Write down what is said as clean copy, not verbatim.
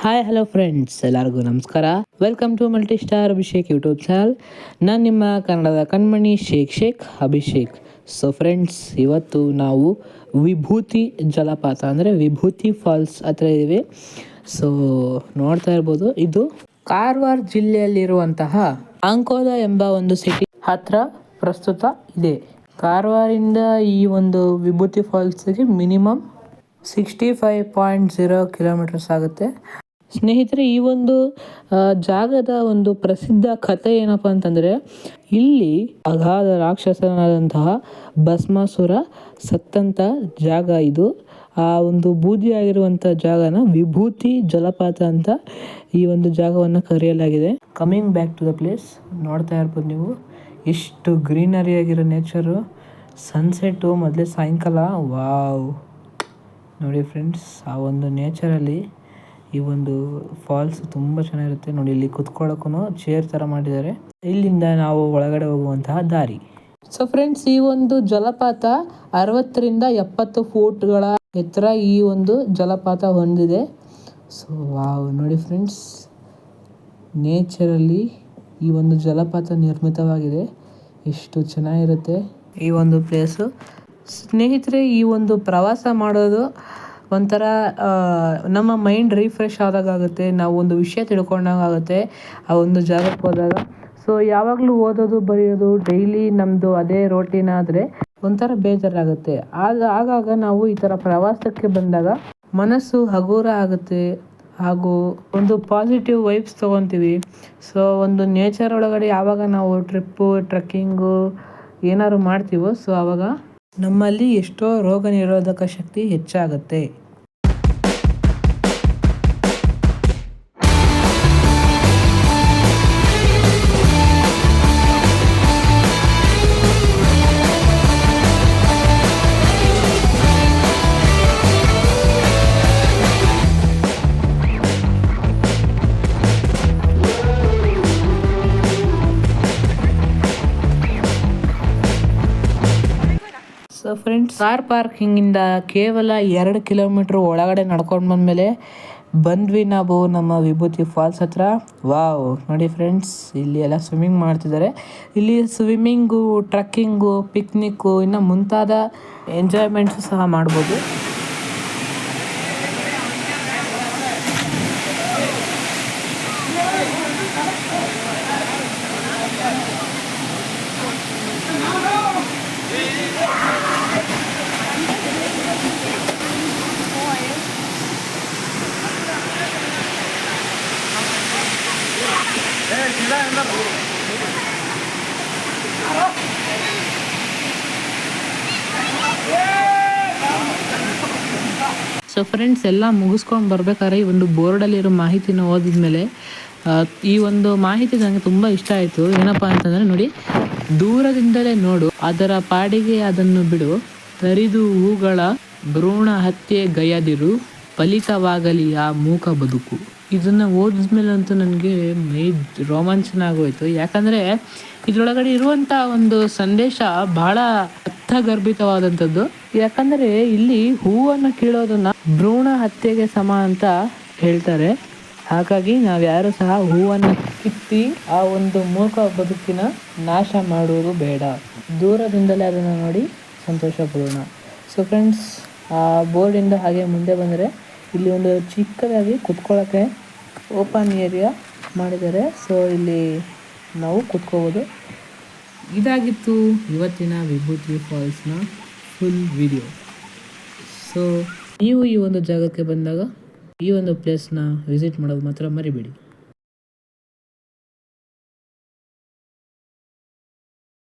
Hi hello friends, ಎಲ್ಲರಿಗೂ ನಮಸ್ಕಾರ. Welcome to multi star Abhishek YouTube channel. ನಾನು ನಿಮ್ಮ ಕನ್ನಡದ ಕಣ್ಮಣಿ ಶೇಖ್ ಅಭಿಷೇಕ್. ಸೊ ಫ್ರೆಂಡ್ಸ್, ಇವತ್ತು ನಾವು ವಿಭೂತಿ ಜಲಪಾತ ಅಂದರೆ ವಿಭೂತಿ ಫಾಲ್ಸ್ ಹತ್ರ ಇದ್ದೀವಿ. ಸೊ ನೋಡ್ತಾ ಇರ್ಬೋದು, ಇದು ಕಾರವಾರ ಜಿಲ್ಲೆಯಲ್ಲಿರುವಂತಹ ಅಂಕೋಲಾ ಎಂಬ ಒಂದು ಸಿಟಿ ಹತ್ರ ಪ್ರಸ್ತುತ ಇದೆ. ಕಾರವಾರಿಂದ ಈ ಒಂದು ವಿಭೂತಿ ಫಾಲ್ಸ್ಗೆ ಮಿನಿಮಮ್ 65.0 ಕಿಲೋಮೀಟರ್ಸ್ ಆಗುತ್ತೆ. ಸ್ನೇಹಿತರೆ, ಈ ಒಂದು ಜಾಗದ ಒಂದು ಪ್ರಸಿದ್ಧ ಕಥೆ ಏನಪ್ಪ ಅಂತಂದರೆ, ಇಲ್ಲಿ ಅಗಾಧ ರಾಕ್ಷಸನಾದಂತಹ ಭಸ್ಮಾಸುರ ಸತ್ತಂಥ ಜಾಗ ಇದು. ಆ ಒಂದು ಬೂದಿಯಾಗಿರುವಂಥ ಜಾಗನ ವಿಭೂತಿ ಜಲಪಾತ ಅಂತ ಈ ಒಂದು ಜಾಗವನ್ನು ಕರೆಯಲಾಗಿದೆ. Coming back to the place, ನೋಡ್ತಾ ಇರ್ಬೋದು ನೀವು, ಎಷ್ಟು ಗ್ರೀನರಿ ಆಗಿರೋ ನೇಚರು. ಸನ್ಸೆಟ್ಟು ಮೊದಲೇ ಸಾಯಂಕಾಲ, ವಾವ್ ನೋಡಿ ಫ್ರೆಂಡ್ಸ್, ಆ ಒಂದು ನೇಚರಲ್ಲಿ ಈ ಒಂದು ಫಾಲ್ಸ್ ತುಂಬ ಚೆನ್ನಾಗಿರುತ್ತೆ. ನೋಡಿ, ಇಲ್ಲಿ ಕುತ್ಕೊಳ್ಳೋಕ್ಕೂ ಚೇರ್ ಥರ ಮಾಡಿದ್ದಾರೆ. ಇಲ್ಲಿಂದ ನಾವು ಒಳಗಡೆ ಹೋಗುವಂತಹ ದಾರಿ. ಸೊ ಫ್ರೆಂಡ್ಸ್, ಈ ಒಂದು ಜಲಪಾತ 60ರಿಂದ 70 ಫೂಟ್ಗಳ ಎತ್ತರ ಈ ಒಂದು ಜಲಪಾತ ಹೊಂದಿದೆ. ಸೊ ವಾವ್, ನೋಡಿ ಫ್ರೆಂಡ್ಸ್, ನೇಚರಲ್ಲಿ ಈ ಒಂದು ಜಲಪಾತ ನಿರ್ಮಿತವಾಗಿದೆ. ಎಷ್ಟು ಚೆನ್ನಾಗಿರುತ್ತೆ ಈ ಒಂದು ಪ್ಲೇಸು. ಸ್ನೇಹಿತರೆ, ಈ ಒಂದು ಪ್ರವಾಸ ಮಾಡೋದು ಒಂಥರ ನಮ್ಮ ಮೈಂಡ್ ರಿಫ್ರೆಶ್ ಆದಾಗುತ್ತೆ. ನಾವು ಒಂದು ವಿಷಯ ತಿಳ್ಕೊಂಡಾಗುತ್ತೆ ಆ ಒಂದು ಜಾಗಕ್ಕೆ ಹೋದಾಗ. ಸೊ ಯಾವಾಗಲೂ ಓದೋದು ಬರೆಯೋದು ಡೈಲಿ ನಮ್ಮದು ಅದೇ ರೋಟೀನ್ ಆದರೆ ಒಂಥರ ಬೇಜಾರಾಗುತ್ತೆ. ಆಗಾಗ ನಾವು ಈ ಥರ ಪ್ರವಾಸಕ್ಕೆ ಬಂದಾಗ ಮನಸ್ಸು ಹಗುರ ಆಗುತ್ತೆ ಹಾಗೂ ಒಂದು ಪಾಸಿಟಿವ್ ವೈಬ್ಸ್ ತೊಗೊತೀವಿ. ಸೊ ಒಂದು ನೇಚರ್ ಒಳಗಡೆ ಯಾವಾಗ ನಾವು ಟ್ರೆಕ್ಕಿಂಗು ಏನಾದ್ರು ಮಾಡ್ತೀವೋ, ಸೊ ಆವಾಗ ನಮ್ಮಲ್ಲಿ ಎಷ್ಟೋ ರೋಗ ನಿರೋಧಕ ಶಕ್ತಿ ಹೆಚ್ಚಾಗುತ್ತೆ. ಸೊ ಫ್ರೆಂಡ್ಸ್, ಕಾರ್ ಪಾರ್ಕಿಂಗಿಂದ ಕೇವಲ 2 ಕಿಲೋಮೀಟ್ರ್ ಒಳಗಡೆ ನಡ್ಕೊಂಡು ಬಂದಮೇಲೆ ಬಂದ್ವಿ ನಾವು ನಮ್ಮ ವಿಭೂತಿ ಫಾಲ್ಸ್ ಹತ್ರ. ವಾವ್, ನೋಡಿ ಫ್ರೆಂಡ್ಸ್, ಇಲ್ಲಿ ಎಲ್ಲ ಸ್ವಿಮ್ಮಿಂಗ್ ಮಾಡ್ತಿದ್ದಾರೆ. ಇಲ್ಲಿ ಸ್ವಿಮ್ಮಿಂಗು, ಟ್ರಕ್ಕಿಂಗು, ಪಿಕ್ನಿಕ್ಕು ಇನ್ನು ಮುಂತಾದ ಎಂಜಾಯ್ಮೆಂಟ್ಸು ಸಹ ಮಾಡ್ಬೋದು. ಸೊ ಫ್ರೆಂಡ್ಸ್, ಎಲ್ಲ ಮುಗಿಸ್ಕೊಂಡು ಬರ್ಬೇಕಾದ್ರೆ ಈ ಒಂದು ಬೋರ್ಡಲ್ಲಿರೋ ಮಾಹಿತಿನ ಓದಿದ್ಮೇಲೆ ಈ ಒಂದು ಮಾಹಿತಿ ನನಗೆ ತುಂಬ ಇಷ್ಟ ಆಯಿತು. ಏನಪ್ಪ ಅಂತಂದರೆ, ನೋಡಿ, ದೂರದಿಂದಲೇ ನೋಡು, ಅದರ ಪಾಡಿಗೆ ಅದನ್ನು ಬಿಡು, ತರಿದು ಹೂಗಳ ಭ್ರೂಣ ಹತ್ಯೆ ಗೈಯದಿರು, ಫಲಿತವಾಗಲಿ ಆ ಮೂಕ ಬದುಕು. ಇದನ್ನು ಓದಿದ್ಮೇಲೆ ಅಂತೂ ನನಗೆ ಮೈ ರೋಮಾಂಚನ ಆಗೋಯ್ತು. ಯಾಕಂದರೆ ಇದರೊಳಗಡೆ ಇರುವಂಥ ಒಂದು ಸಂದೇಶ ಬಹಳ ಅರ್ಥಗರ್ಭಿತವಾದಂಥದ್ದು. ಯಾಕಂದರೆ ಇಲ್ಲಿ ಹೂವನ್ನು ಕೀಳೋದನ್ನು ಭ್ರೂಣ ಹತ್ಯೆಗೆ ಸಮ ಅಂತ ಹೇಳ್ತಾರೆ. ಹಾಗಾಗಿ ನಾವ್ಯಾರು ಸಹ ಹೂವನ್ನು ಕಿತ್ತಿ ಆ ಒಂದು ಮೂಕ ಬದುಕಿನ ನಾಶ ಮಾಡುವುದು ಬೇಡ. ದೂರದಿಂದಲೇ ಅದನ್ನು ನೋಡಿ ಸಂತೋಷ ಪಡೋಣ. ಸೊ ಫ್ರೆಂಡ್ಸ್, ಆ ಬೋರ್ಡಿಂದ ಹಾಗೆ ಮುಂದೆ ಬಂದರೆ ಇಲ್ಲಿ ಒಂದು ಚಿಕ್ಕದಾಗಿ ಕುತ್ಕೊಳ್ಳೋಕ್ಕೆ ಓಪನ್ ಏರಿಯಾ ಮಾಡಿದ್ದಾರೆ. ಸೊ ಇಲ್ಲಿ ನಾವು ಕುತ್ಕೋಬೋದು. ಇದಾಗಿತ್ತು ಇವತ್ತಿನ ವಿಭೂತಿ ಫಾಲ್ಸ್ನ ಫುಲ್ ವಿಡಿಯೋ. ಸೊ ನೀವು ಈ ಒಂದು ಜಾಗಕ್ಕೆ ಬಂದಾಗ ಈ ಒಂದು ಪ್ಲೇಸ್ನ ವಿಸಿಟ್ ಮಾಡೋದು ಮಾತ್ರ ಮರಿಬೇಡಿ.